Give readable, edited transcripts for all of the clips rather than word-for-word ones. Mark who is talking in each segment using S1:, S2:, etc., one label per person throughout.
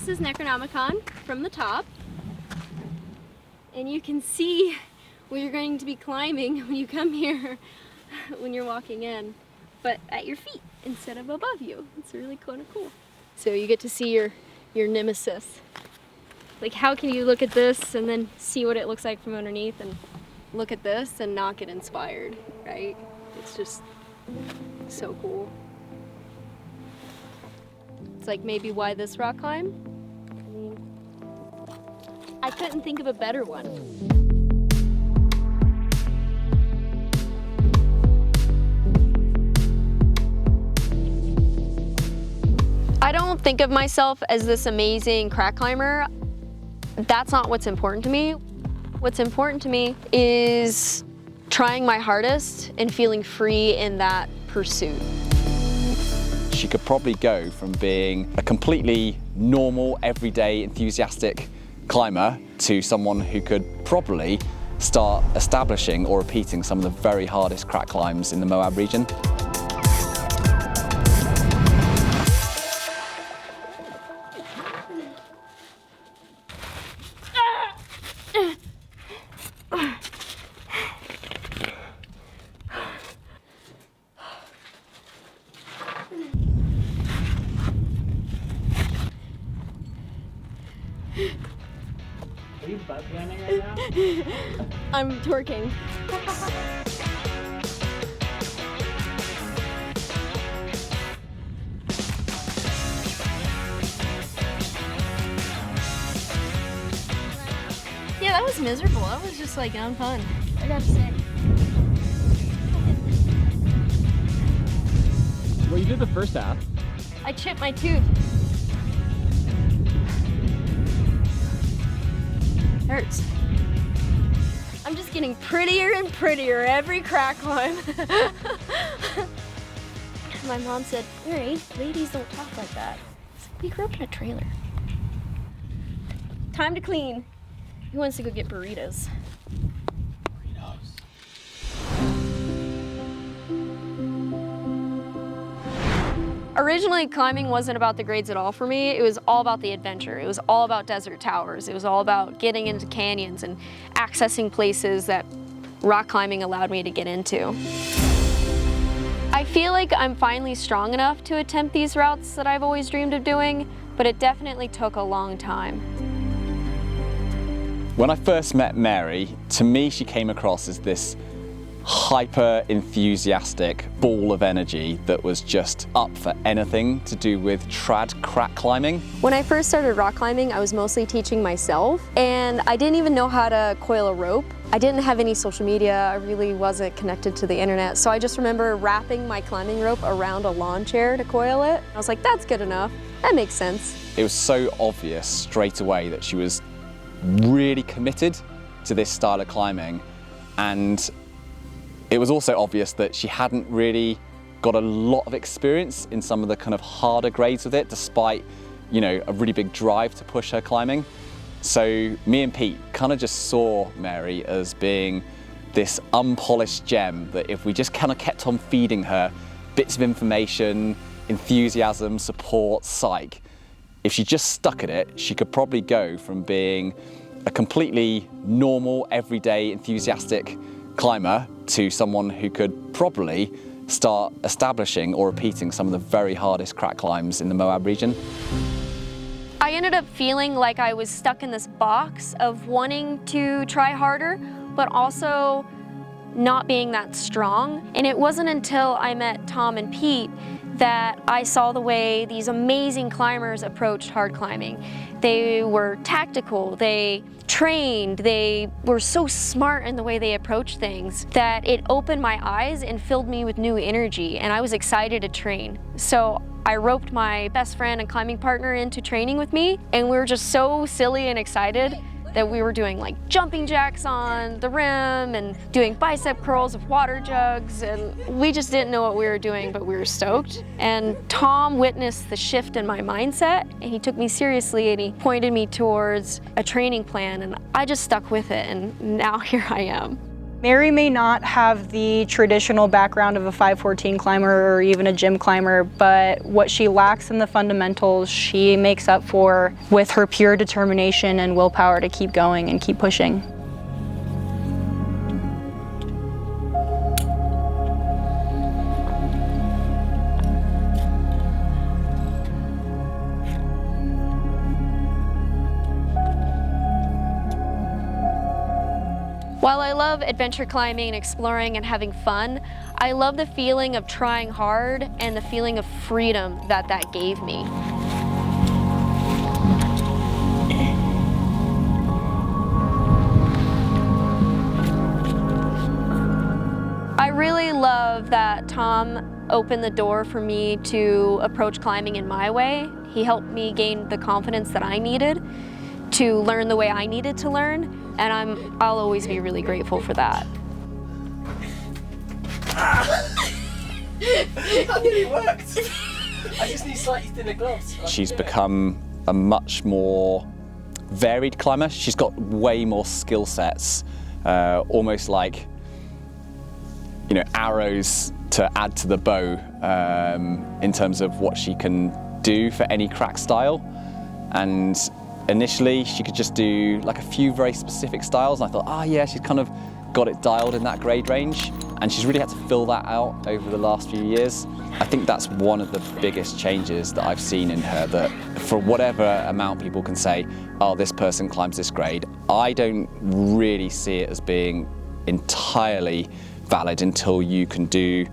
S1: this is Necronomicon from the top, and you can see where you're going to be climbing when you come here when you're walking in, but at your feet instead of above you. It's really kind of cool. So you get to see your nemesis. Like, how can you look at this and then see what it looks like from underneath, and look at this and not get inspired, right? It's just so cool. It's like maybe why this rock climb? I mean, I couldn't think of a better one. I don't think of myself as this amazing crack climber. That's not what's important to me. What's important to me is trying my hardest and feeling free in that pursuit.
S2: She could probably go from being a completely normal, everyday, enthusiastic climber to someone who could probably start establishing or repeating some of the very hardest crack climbs in the Moab region.
S3: Are you butt planning right now?
S1: I'm twerking. Yeah, that was miserable. That was just like unfun, I gotta say.
S3: Well, you did the first half.
S1: I chipped my tooth. Hurts. I'm just getting prettier and prettier every crack climb. My mom said, Mary, ladies don't talk like that. I said, we grew up in a trailer. Time to clean. Who wants to go get burritos? Originally, climbing wasn't about the grades at all for me. It was all about the adventure. It was all about desert towers. It was all about getting into canyons and accessing places that rock climbing allowed me to get into. I feel like I'm finally strong enough to attempt these routes that I've always dreamed of doing, but it definitely took a long time.
S2: When I first met Mary, to me she came across as this hyper enthusiastic ball of energy that was just up for anything to do with trad crack climbing.
S1: When I first started rock climbing, I was mostly teaching myself, and I didn't even know how to coil a rope. I didn't have any social media. I really wasn't connected to the internet, so I just remember wrapping my climbing rope around a lawn chair to coil it. I was like, that's good enough. That makes sense.
S2: It was so obvious straight away that she was really committed to this style of climbing, and it was also obvious that she hadn't really got a lot of experience in some of the kind of harder grades with it, despite, you know, a really big drive to push her climbing. So me and Pete kind of just saw Mary as being this unpolished gem that if we just kind of kept on feeding her bits of information, enthusiasm, support, psych, if she just stuck at it, she could probably go from being a completely normal, everyday, enthusiastic climber to someone who could probably start establishing or repeating some of the very hardest crack climbs in the Moab region.
S1: I ended up feeling like I was stuck in this box of wanting to try harder, but also not being that strong. And it wasn't until I met Tom and Pete that I saw the way these amazing climbers approached hard climbing. They were tactical, they trained, they were so smart in the way they approached things that it opened my eyes and filled me with new energy, and I was excited to train. So I roped my best friend and climbing partner into training with me, and we were just so silly and excited that we were doing like jumping jacks on the rim and doing bicep curls with water jugs, and we just didn't know what we were doing, but we were stoked. And Tom witnessed the shift in my mindset, and he took me seriously and he pointed me towards a training plan, and I just stuck with it, and now here I am.
S4: Mary may not have the traditional background of a 514 climber or even a gym climber, but what she lacks in the fundamentals, she makes up for with her pure determination and willpower to keep going and keep pushing.
S1: While I love adventure climbing and exploring and having fun, I love the feeling of trying hard and the feeling of freedom that that gave me. I really love that Tom opened the door for me to approach climbing in my way. He helped me gain the confidence that I needed to learn the way I needed to learn. And I'll always be really grateful for that.
S5: I nearly worked. I just need slightly thinner gloves.
S2: She's become a much more varied climber. She's got way more skill sets, almost like, you know, arrows to add to the bow in terms of what she can do for any crack style. And initially, she could just do like a few very specific styles. And I thought, oh yeah, she's kind of got it dialed in that grade range. And she's really had to fill that out over the last few years. I think that's one of the biggest changes that I've seen in her, that for whatever amount people can say, oh, this person climbs this grade, I don't really see it as being entirely valid until you can do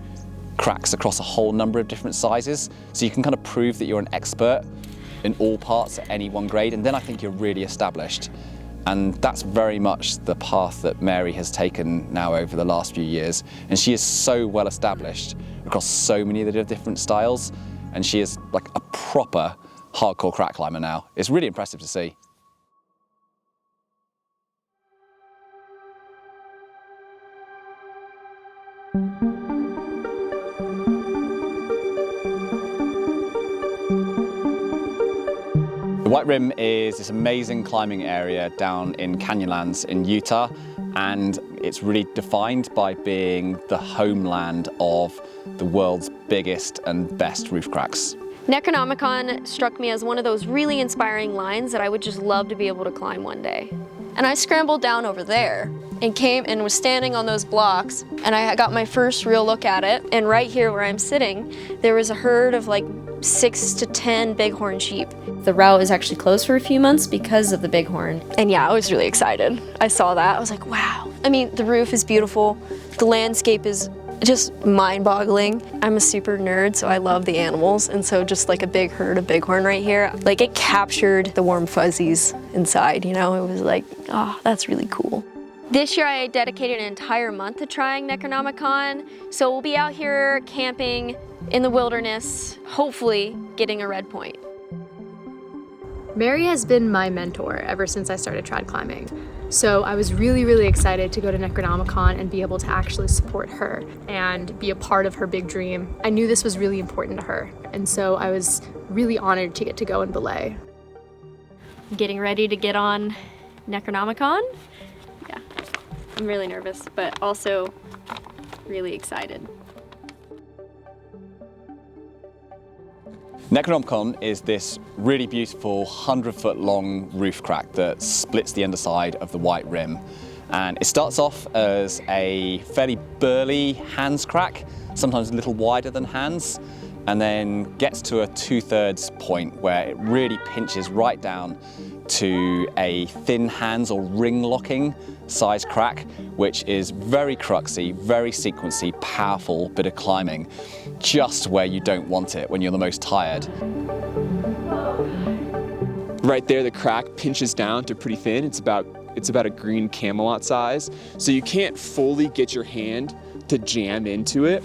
S2: cracks across a whole number of different sizes. So you can kind of prove that you're an expert in all parts at any one grade, and then I think you're really established. And that's very much the path that Mary has taken now over the last few years. And she is so well established across so many of the different styles, and she is like a proper hardcore crack climber now. It's really impressive to see. The White Rim is this amazing climbing area down in Canyonlands in Utah, and it's really defined by being the homeland of the world's biggest and best roof cracks.
S1: Necronomicon struck me as one of those really inspiring lines that I would just love to be able to climb one day. And I scrambled down over there and came and was standing on those blocks, and I got my first real look at it. And right here where I'm sitting, there was a herd of like 6 to 10 bighorn sheep. The route is actually closed for a few months because of the bighorn. And yeah, I was really excited. I saw that, I was like, wow. I mean, the roof is beautiful. The landscape is just mind-boggling. I'm a super nerd, so I love the animals, and so just like a big herd of bighorn right here, like it captured the warm fuzzies inside, you know? It was like, oh, that's really cool. This year I dedicated an entire month to trying Necronomicon, so we'll be out here camping in the wilderness, hopefully getting a red point.
S6: Mary has been my mentor ever since I started trad climbing. So I was really excited to go to Necronomicon and be able to actually support her and be a part of her big dream. I knew this was really important to her, and so I was really honored to get to go and belay.
S1: Getting ready to get on Necronomicon. Yeah, I'm really nervous, but also really excited.
S2: Necronomicon is this really beautiful 100-foot long roof crack that splits the underside of the White Rim. And it starts off as a fairly burly hands crack, sometimes a little wider than hands, and then gets to a 2/3 point where it really pinches right down to a thin hands or ring locking size crack, which is very cruxy, very sequency, powerful bit of climbing, just where you don't want it when you're the most tired.
S7: Right there, the crack pinches down to pretty thin. It's about a green Camelot size, so you can't fully get your hand to jam into it.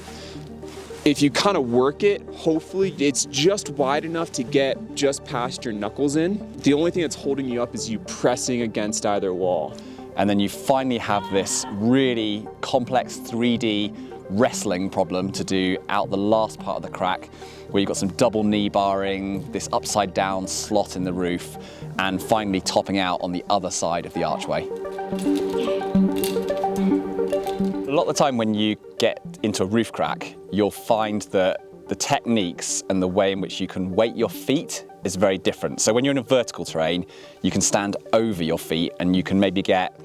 S7: If you kind of work it, hopefully it's just wide enough to get just past your knuckles in. The only thing that's holding you up is you pressing against either wall.
S2: And then you finally have this really complex 3D wrestling problem to do out the last part of the crack, where you've got some double knee barring, this upside down slot in the roof, and finally topping out on the other side of the archway. A lot of the time when you get into a roof crack, you'll find that the techniques and the way in which you can weight your feet is very different. So when you're in a vertical terrain, you can stand over your feet and you can maybe get,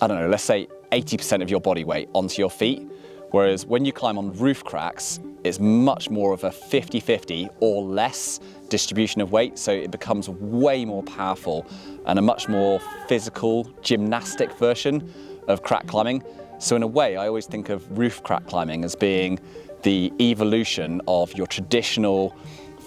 S2: I don't know, let's say 80% of your body weight onto your feet. Whereas when you climb on roof cracks, it's much more of a 50-50 or less distribution of weight. So it becomes way more powerful and a much more physical, gymnastic version of crack climbing. So in a way, I always think of roof crack climbing as being the evolution of your traditional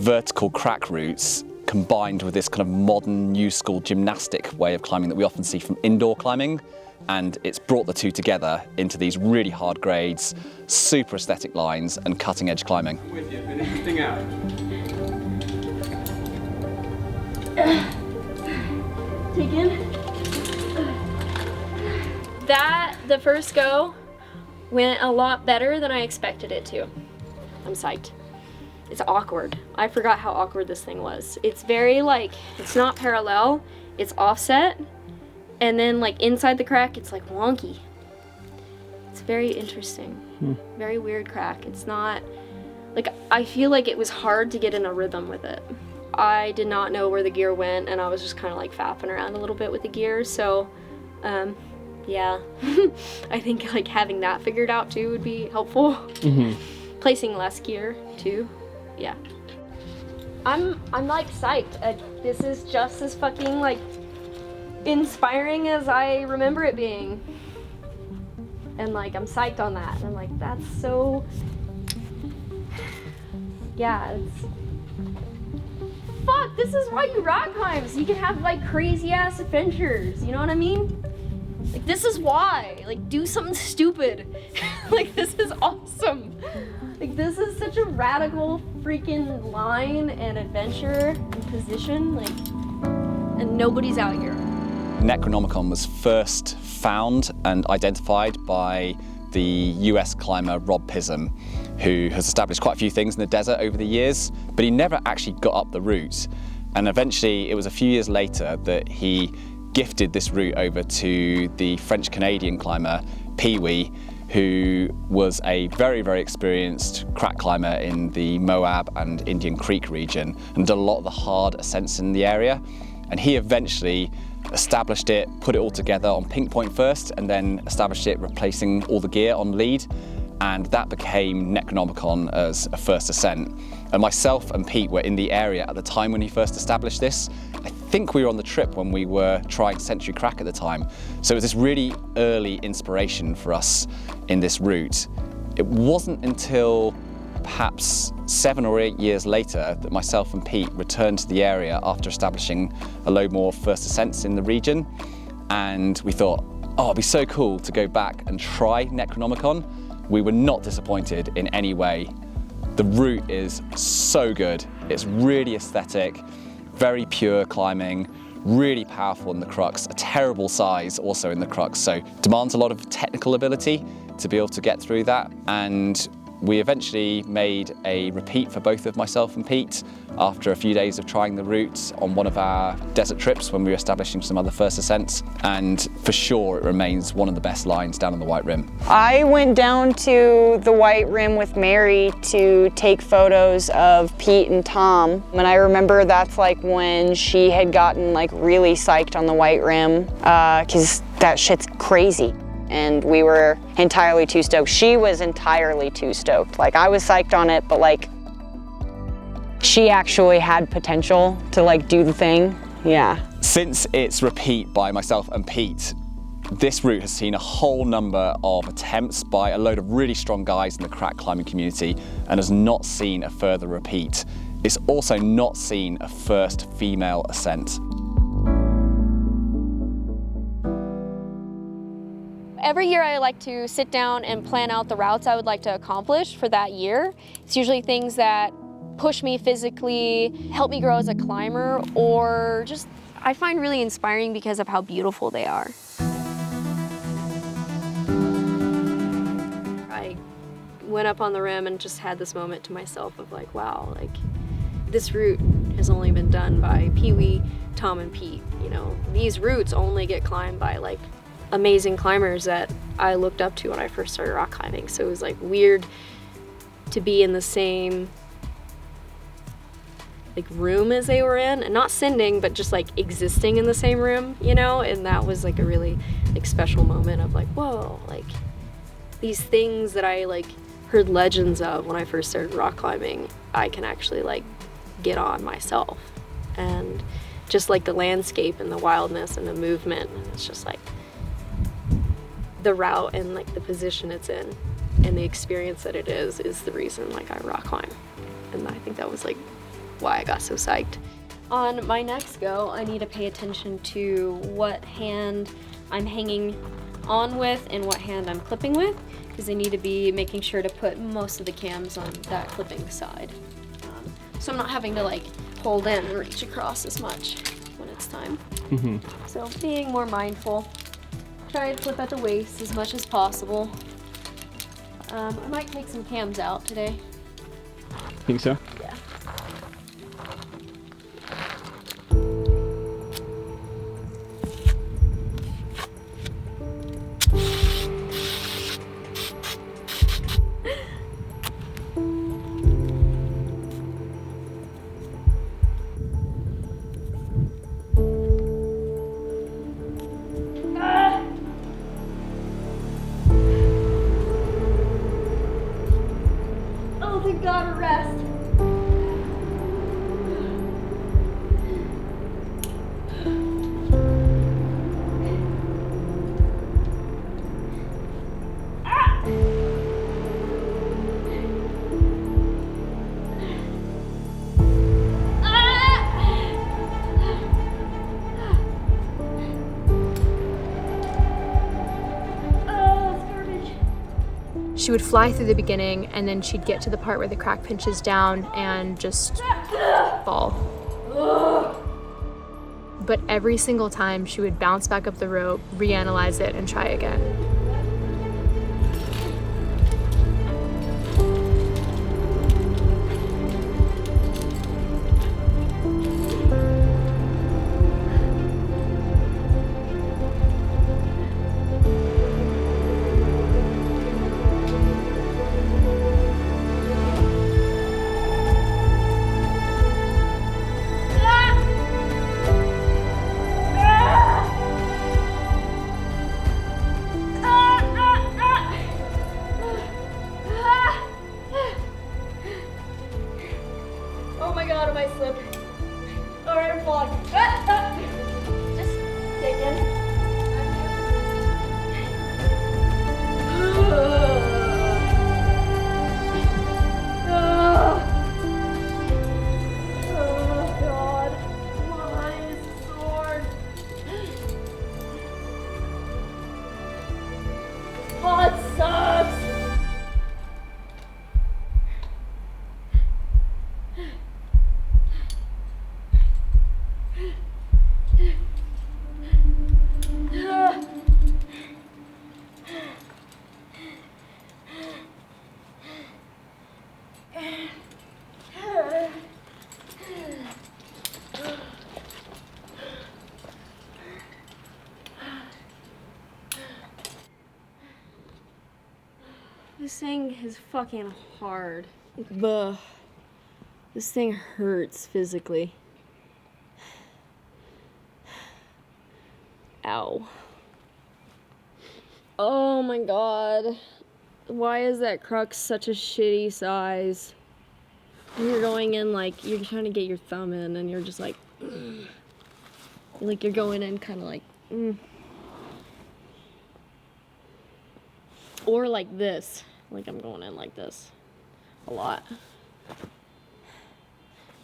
S2: vertical crack routes combined with this kind of modern new school gymnastic way of climbing that we often see from indoor climbing. And it's brought the two together into these really hard grades, super aesthetic lines and cutting edge climbing.
S7: I'm with you, finish your thing out.
S1: Take in. The first go went a lot better than I expected it to. I'm psyched. It's awkward. I forgot how awkward this thing was. It's very like, it's not parallel, it's offset. And then like inside the crack, it's like wonky. It's very interesting. Very weird crack. It's not, like I feel like it was hard to get in a rhythm with it. I did not know where the gear went and I was just kind of like fapping around a little bit with the gear. So yeah, I think like having that figured out too would be helpful. Placing less gear too, yeah. I'm like psyched. This is just as fucking like inspiring as I remember it being. And like, I'm psyched on that. And I'm like, that's so, yeah, it's, fuck, this is why you rock climb, so you can have like crazy ass adventures, you know what I mean? Like, this is why, like, do something stupid. Like, this is awesome. Like, this is such a radical freaking line and adventure and position, like, and nobody's out here.
S2: Necronomicon was first found and identified by the US climber Rob Pism, who has established quite a few things in the desert over the years, but he never actually got up the route. And eventually, it was a few years later that he gifted this route over to the French-Canadian climber, Pee-wee, who was a very, very experienced crack climber in the Moab and Indian Creek region and did a lot of the hard ascents in the area. And he eventually established it, put it all together on Pinkpoint first, and then established it replacing all the gear on lead. And that became Necronomicon as a first ascent. And myself and Pete were in the area at the time when he first established this. I think we were on the trip when we were trying Century Crack at the time. So it was this really early inspiration for us in this route. It wasn't until perhaps 7 or 8 years later that myself and Pete returned to the area after establishing a load more first ascents in the region. And we thought, oh, it'd be so cool to go back and try Necronomicon. We were not disappointed in any way. The route is so good. It's really aesthetic, very pure climbing, really powerful in the cruxt, a terrible size also in the cruxt. So demands a lot of technical ability to be able to get through that. And we eventually made a repeat for both of myself and Pete after a few days of trying the route on one of our desert trips when we were establishing some other first ascents. And for sure, it remains one of the best lines down on the White Rim.
S4: I went down to the White Rim with Mary to take photos of Pete and Tom. And I remember that's like when she had gotten like really psyched on the White Rim, because that shit's crazy. And we were entirely too stoked. She was entirely too stoked. Like, I was psyched on it, but like, she actually had potential to like do the thing. Yeah.
S2: Since its repeat by myself and Pete, this route has seen a whole number of attempts by a load of really strong guys in the crack climbing community and has not seen a further repeat. It's also not seen a first female ascent.
S1: Every year I like to sit down and plan out the routes I would like to accomplish for that year. It's usually things that push me physically, help me grow as a climber, or just I find really inspiring because of how beautiful they are. I went up on the rim and just had this moment to myself of like, wow, like this route has only been done by Pee-wee, Tom, and Pete. You know, these routes only get climbed by like amazing climbers that I looked up to when I first started rock climbing. So it was like weird to be in the same like room as they were in, and not sending, but just like existing in the same room, you know? And that was like a really like special moment of like, whoa, like these things that I like heard legends of when I first started rock climbing, I can actually like get on myself. And just like the landscape and the wildness and the movement, and it's just like the route and like the position it's in and the experience that it is the reason like I rock climb. And I think that was like why I got so psyched. On my next go, I need to pay attention to what hand I'm hanging on with and what hand I'm clipping with, because I need to be making sure to put most of the cams on that clipping side. So I'm not having to like hold in and reach across as much when it's time. So being more mindful, try to clip at the waist as much as possible. I might take some cams out today.
S7: Think so?
S1: Yeah. Oh, thank God, a rest.
S6: She would fly through the beginning, and then she'd get to the part where the crack pinches down and just fall. But every single time she would bounce back up the rope, reanalyze it, and try again.
S1: Oh my God, I might slip. All right, I'm falling. Just dig in. Oh God, my eye is sore. Oh, it sucks. This thing is fucking hard. Ugh. This thing hurts physically. Ow. Oh my God. Why is that crux such a shitty size? You're going in like, you're trying to get your thumb in and you're just like, ugh. Like you're going in kind of like, Or like this. Like I'm going in like this a lot.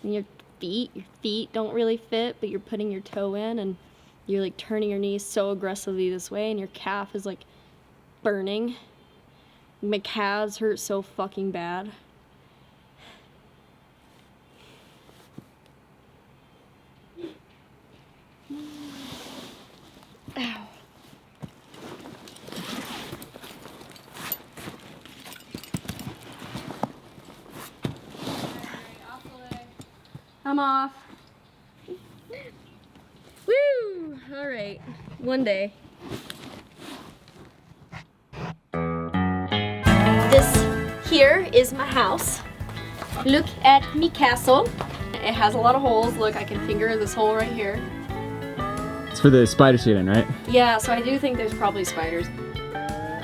S1: And your feet don't really fit, but you're putting your toe in and you're like turning your knees so aggressively this way and your calf is like burning. My calves hurt so fucking bad. Ow. I'm off. Woo! All right, one day. here is my house. Look at me castle. It has a lot of holes. Look, I can finger this hole right here.
S8: It's for the spider to get in, right?
S1: Yeah, so I do think there's probably spiders.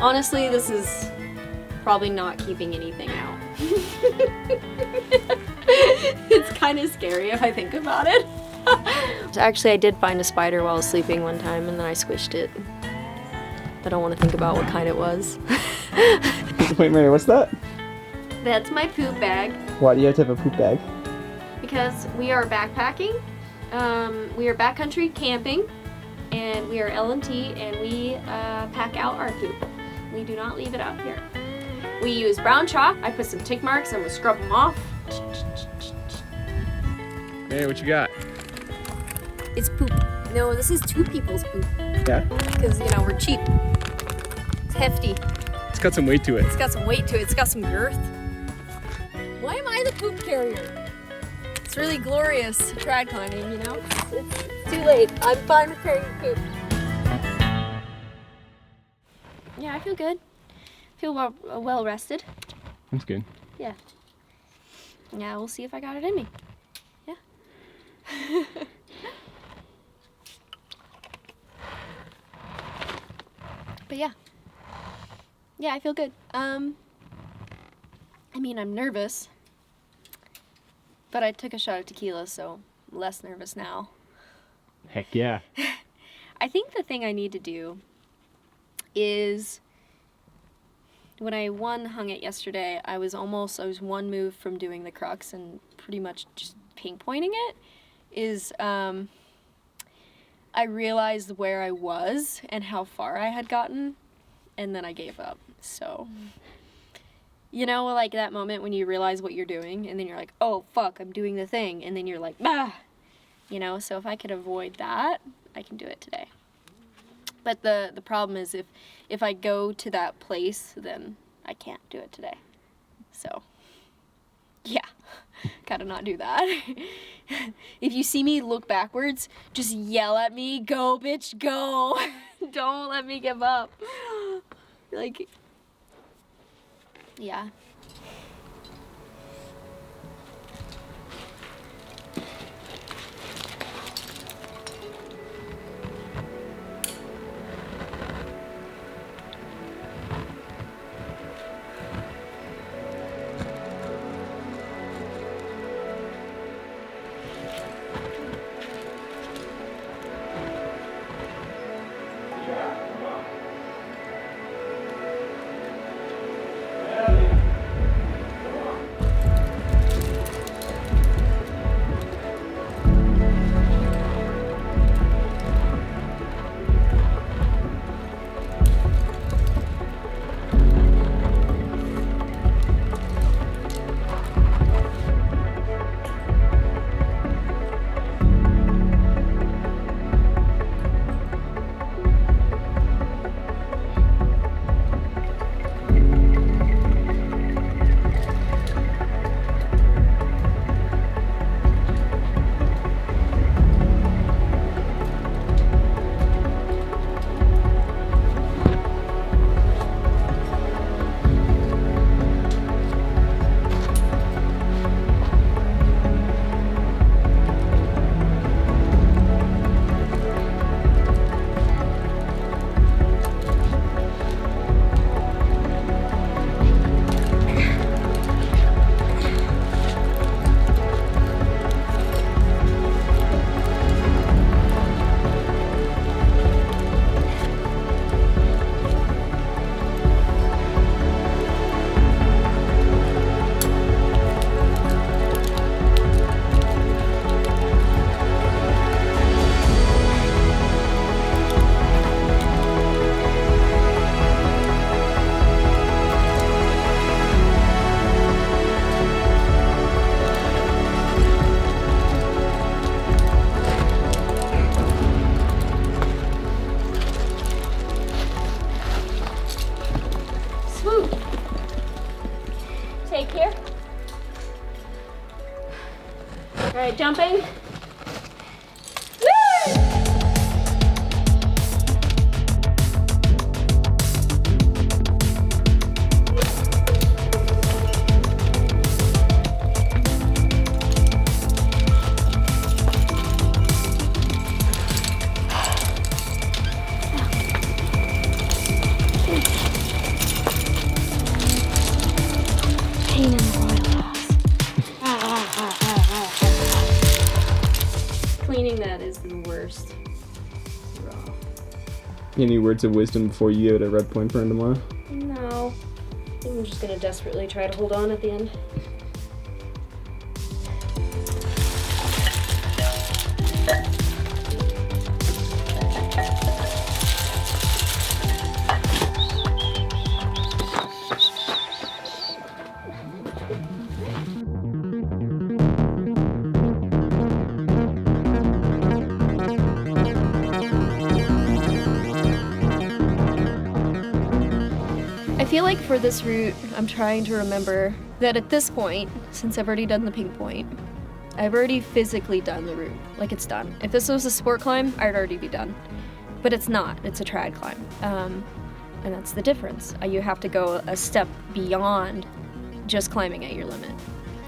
S1: Honestly, this is probably not keeping anything out. It's kind of scary if I think about it. Actually, I did find a spider while I was sleeping one time and then I squished it. I don't want to think about what kind it was.
S8: Wait, Mary, what's that?
S1: That's my poop bag.
S8: Why do you have to have a poop bag?
S1: Because we are backpacking, we are backcountry camping, and we are LMT, and we pack out our poop. We do not leave it out here. We use brown chalk. I put some tick marks and we'll scrub them off.
S8: Mary, what you got?
S1: It's poop. No, this is two people's poop.
S8: Yeah?
S1: Because, you know, we're cheap. It's hefty.
S8: It's got some weight to it.
S1: It's got some weight to it. It's got some girth. Why am I the poop carrier? It's really glorious trad climbing, you know? It's too late. I'm fine with carrying poop. Yeah, I feel good. Feel well rested.
S8: That's good.
S1: Yeah. Yeah, we'll see if I got it in me. Yeah. But yeah. Yeah, I feel good. I mean, I'm nervous. But I took a shot of tequila, so I'm less nervous now.
S8: Heck yeah.
S1: I think the thing I need to do is, when I hung it yesterday, I was one move from doing the cruxt and pretty much just pinpointing it, is I realized where I was and how far I had gotten, and then I gave up. So, you know, like that moment when you realize what you're doing, and then you're like, oh, fuck, I'm doing the thing, and then you're like, bah! You know, so if I could avoid that, I can do it today. But the problem is if I go to that place, then I can't do it today. So, yeah, gotta not do that. If you see me look backwards, just yell at me, go, bitch, go. Don't let me give up. Like, yeah. Alright, jumping. the worst. Rough.
S8: Any words of wisdom before you go to Red Point for tomorrow?
S1: No. I'm just gonna desperately try to hold on at the end. I feel like for this route, I'm trying to remember that at this point, since I've already done the Pinkpoint, I've already physically done the route. Like, it's done. If this was a sport climb, I'd already be done. But it's not. It's a trad climb. And that's the difference. You have to go a step beyond just climbing at your limit.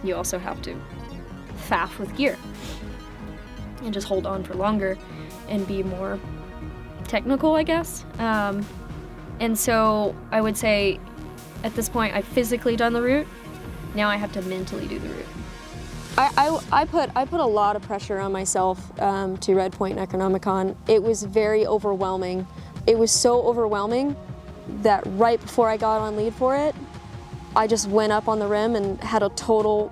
S1: You also have to faff with gear and just hold on for longer and be more technical, I guess. And so I would say at this point I've physically done the route. Now I have to mentally do the route. I put a lot of pressure on myself to Red Point Necronomicon. It was very overwhelming. It was so overwhelming that right before I got on lead for it, I just went up on the rim and had a total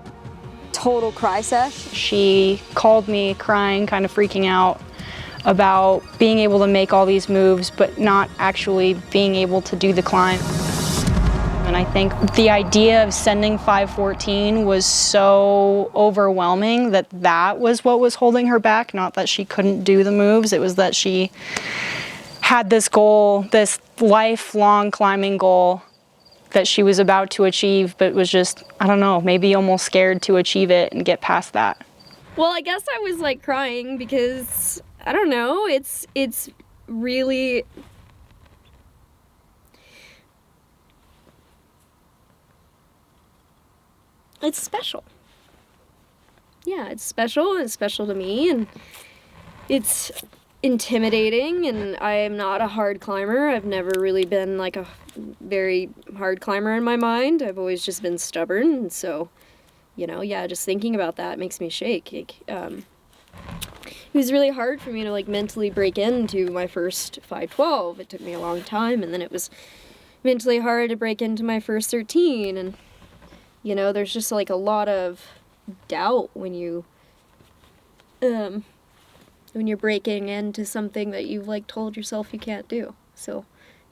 S1: cry sesh.
S4: She called me crying, kind of freaking out about being able to make all these moves, but not actually being able to do the climb. And I think the idea of sending 514 was so overwhelming that that was what was holding her back, not that she couldn't do the moves. It was that she had this goal, this lifelong climbing goal that she was about to achieve, but was just, I don't know, maybe almost scared to achieve it and get past that.
S1: Well, I guess I was like crying because, I don't know, it's really, it's special. Yeah, it's special, and it's special to me, and it's intimidating, and I am not a hard climber. I've never really been like a very hard climber in my mind. I've always just been stubborn, and so, you know, yeah, just thinking about that makes me shake. It was really hard for me to like mentally break into my first 512. It took me a long time, and then it was mentally hard to break into my first 13, and you know, there's just like a lot of doubt when you're breaking into something that you've like told yourself you can't do. So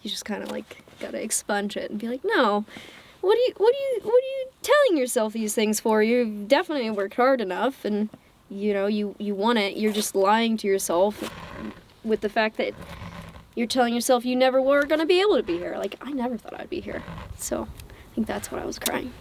S1: you just kind of like gotta expunge it and be like, no, what are you telling yourself these things for? You've definitely worked hard enough, and you know, you want it. You're just lying to yourself with the fact that you're telling yourself you never were gonna be able to be here. Like, I never thought I'd be here. So I think that's what I was crying.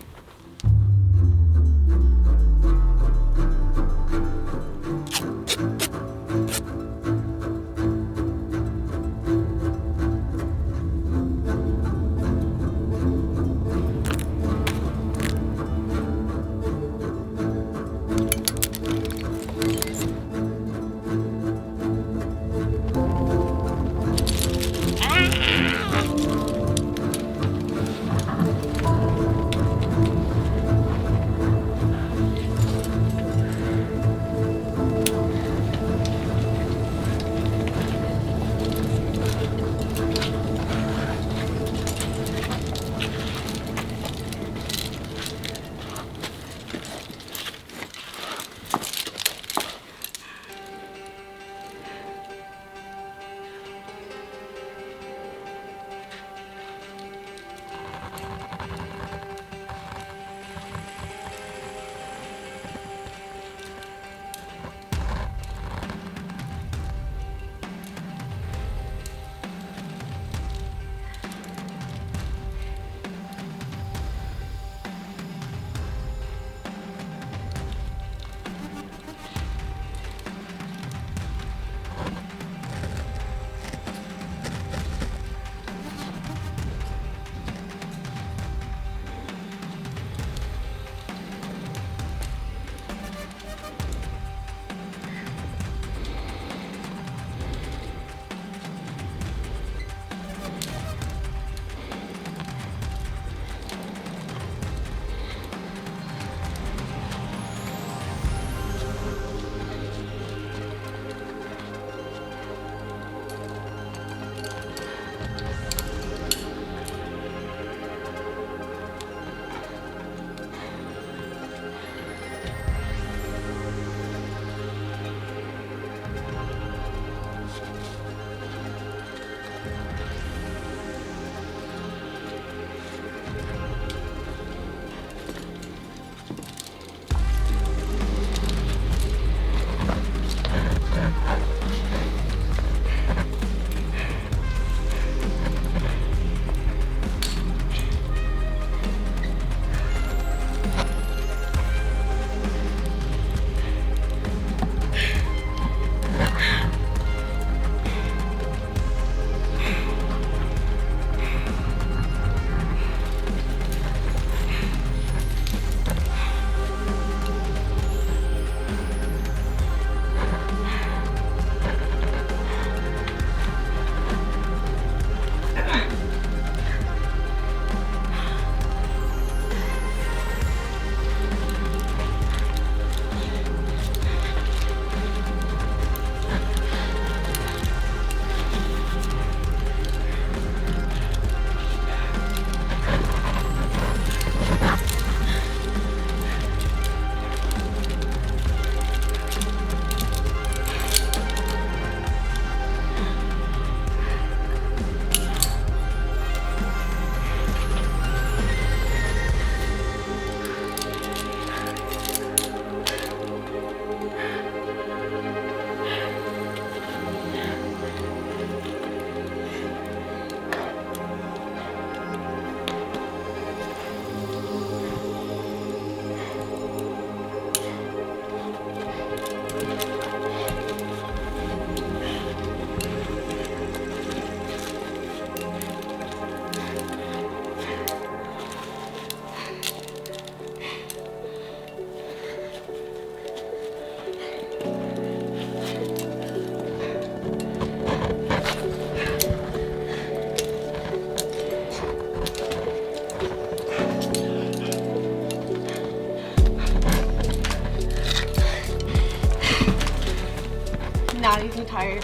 S1: not even tired.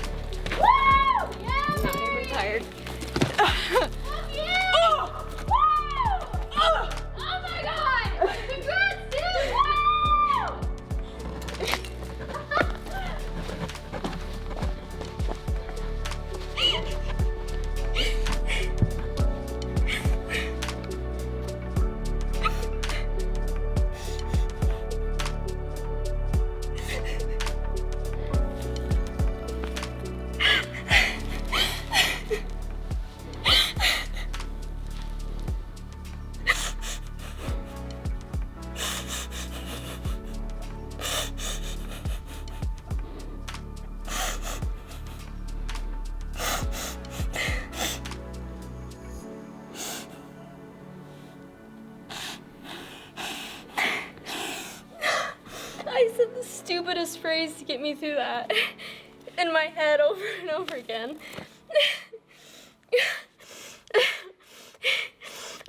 S9: Woo! Yeah,
S1: Not even tired.
S9: yeah! Woo! Oh my god! Congrats, dude! Woo!
S1: I said the stupidest phrase to get me through that in my head over and over again.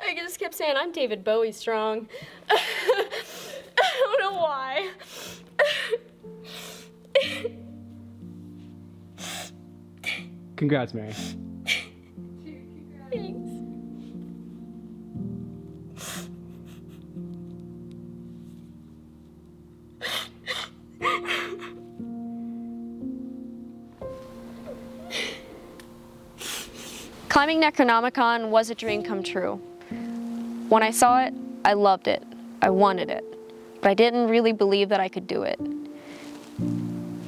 S1: I just kept saying, I'm David Bowie strong. I don't know why.
S8: Congrats, Mary.
S1: Thanks. Climbing Necronomicon was a dream come true. When I saw it, I loved it. I wanted it. But I didn't really believe that I could do it.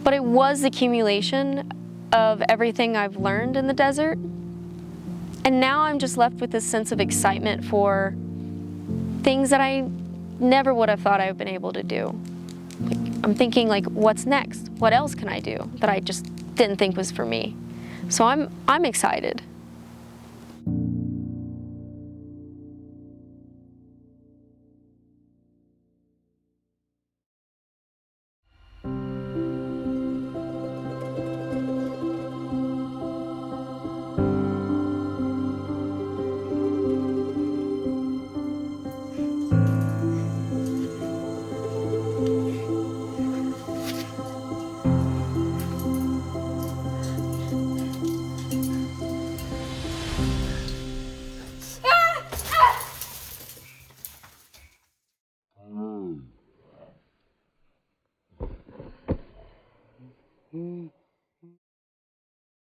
S1: But it was the accumulation of everything I've learned in the desert. And now I'm just left with this sense of excitement for things that I never would have thought I've been able to do. I'm thinking, like, what's next? What else can I do that I just didn't think was for me? So I'm excited.